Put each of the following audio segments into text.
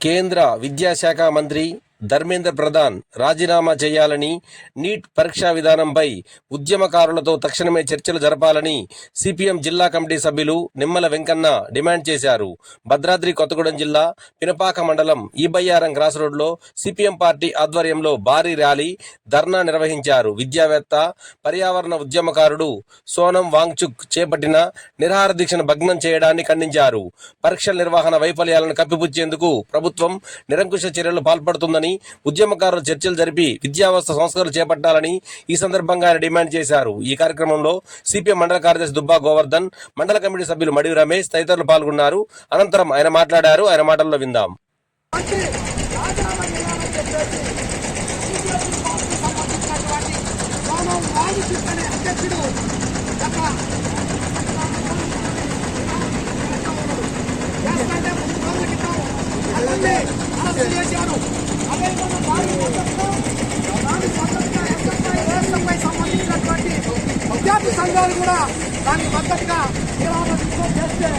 కేంద్ర విద్యాశాఖ మంత్రి ధర్మేంద్ర ప్రధాన్ రాజీనామా చేయాలని, నీట్ పరీక్షా విధానంపై ఉద్యమకారులతో తక్షణమే చర్చలు జరపాలని సిపిఎం జిల్లా కమిటీ సభ్యులు నిమ్మల వెంకన్న డిమాండ్ చేశారు. భద్రాద్రి కొత్తగూడెం జిల్లా పినపాక మండలం ఈబయ్యారం క్రాస్ రోడ్లో సిపిఎం పార్టీ ఆధ్వర్యంలో భారీ ర్యాలీ, ధర్నా నిర్వహించారు. విద్యావేత్త, పర్యావరణ ఉద్యమకారుడు సోనం వాంగ్చుక్ చేపట్టిన నిరాహార దీక్షను భగ్నం చేయడాన్ని ఖండించారు. పరీక్షల నిర్వహణ వైఫల్యాలను కప్పిపుచ్చేందుకు ప్రభుత్వం నిరంకుశ చర్యలు పాల్పడుతుందని, ఉద్యమకారులు చర్చలు జరిపి విద్యావ్యవస్థ సంస్కరణలు చేపట్టాలని ఈ సందర్భంగా ఆయన డిమాండ్ చేశారు. ఈ కార్యక్రమంలో సిపిఎం మండల కార్యదర్శి దుబ్బా గోవర్ధన్, మండల కమిటీ సభ్యులు మడివి రమేష్ తదితరులు పాల్గొన్నారు. అనంతరం ఆయన మాట్లాడారు. ఆయన మాటల్లో విందాం. విద్యార్థి సంఘాలు కూడా దానికి మద్దతుగా చేస్తే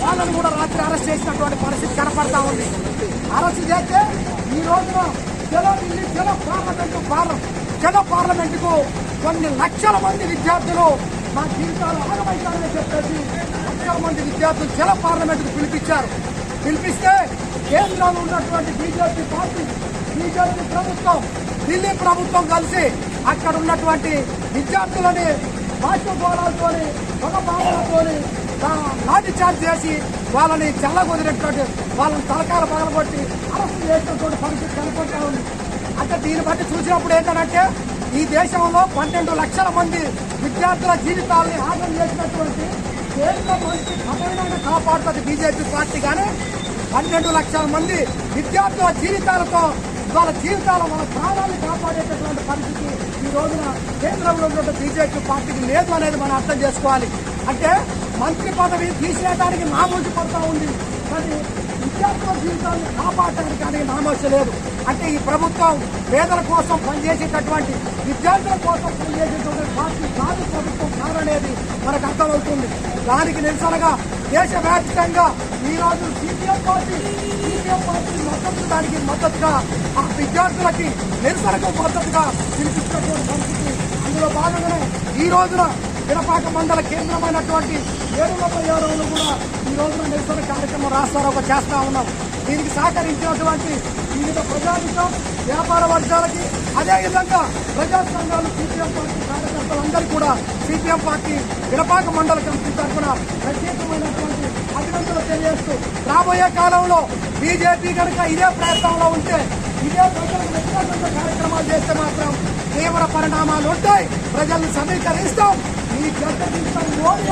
వాళ్ళని కూడా రాత్రి అరెస్ట్ చేసినటువంటి పరిస్థితి కనపడతా ఉంది. అరెస్ట్ చేస్తే ఈ రోజున చలో పార్లమెంటుకు కొన్ని లక్షల మంది విద్యార్థులు మా జీవితాలు ఆగమైతారని చెప్పేసి లక్షల మంది విద్యార్థులు చలో పార్లమెంటుకు పిలిపిస్తే కేంద్రంలో ఉన్నటువంటి బీజేపీ ప్రభుత్వం, ఢిల్లీ ప్రభుత్వం కలిసి అక్కడ ఉన్నటువంటి విద్యార్థులని బాష్పగోళాలతోని, ఒక బాణాలతోని లాఠీ చార్జ్ చేసి వాళ్ళని చల్లగొదినటువంటి, వాళ్ళని తలకాయలు పగలగొట్టి అరెస్టు చేసినటువంటి పరిస్థితి కనపడతా ఉంది. అంటే దీన్ని బట్టి చూసినప్పుడు ఏంటంటే ఈ దేశంలో 12 లక్షల మంది విద్యార్థుల జీవితాలని ఆగం చేసినటువంటి కేంద్ర మంత్రి సమయంగా కాపాడుతుంది బీజేపీ పార్టీ. కానీ 12 లక్షల మంది విద్యార్థుల జీవితాలతో వాళ్ళ ప్రాణాలను కాపాడేటటువంటి పరిస్థితి ఈ రోజున కేంద్రంలో ఉన్న బీజేపీ పార్టీకి లేదు అనేది మనం అర్థం చేసుకోవాలి. అంటే మంత్రి పదవి తీసేయడానికి నామోషి పడుతూ ఉంది, కానీ విద్యార్థుల జీవితాలను కాపాడటానికి కానీ నామోషి లేదు. అంటే ఈ ప్రభుత్వం పేదల కోసం పనిచేసేటటువంటి, విద్యార్థుల కోసం పనిచేసేటువంటి పార్టీ కాదు ప్రభుత్వం కాదనేది మనకు అర్థమవుతుంది. దానికి నిరసనగా దేశవ్యాప్తంగా ఈరోజు సిపిఎం పార్టీ మద్దతుగా ఆ విద్యార్థులకి నిరసనకు మద్దతుగా పిలిపించినటువంటి పరిస్థితి. అందులో భాగంగానే ఈ రోజున పినపాక మండల కేంద్రమైనటువంటి ఏడుగుల కూడా ఈ రోజున నిరసన కార్యక్రమం రాస్తారోక చేస్తా ఉన్నాం. దీనికి సహకరించినటువంటి వివిధ ప్రజానికం, వ్యాపార వర్గాలకి, అదేవిధంగా ప్రజా సంఘాలు, సిపిఎం పార్టీ కార్యకర్తలందరికీ కూడా సిపిఎం పార్టీ పినపాక మండల కమిటీ తరఫున ప్రత్యేకమైనటువంటి అభినందనలు తెలియజేస్తూ, రాబోయే కాలంలో బీజేపీ కనుక ఇదే ప్రయత్నంలో ఉంటే, ఇదే ప్రజలకు వ్యతిరేకంగా కార్యక్రమాలు చేస్తే మాత్రం తీవ్ర పరిణామాలు ఉంటాయి. ప్రజలను సమీకరిస్తాం. ఈ గత మోడీ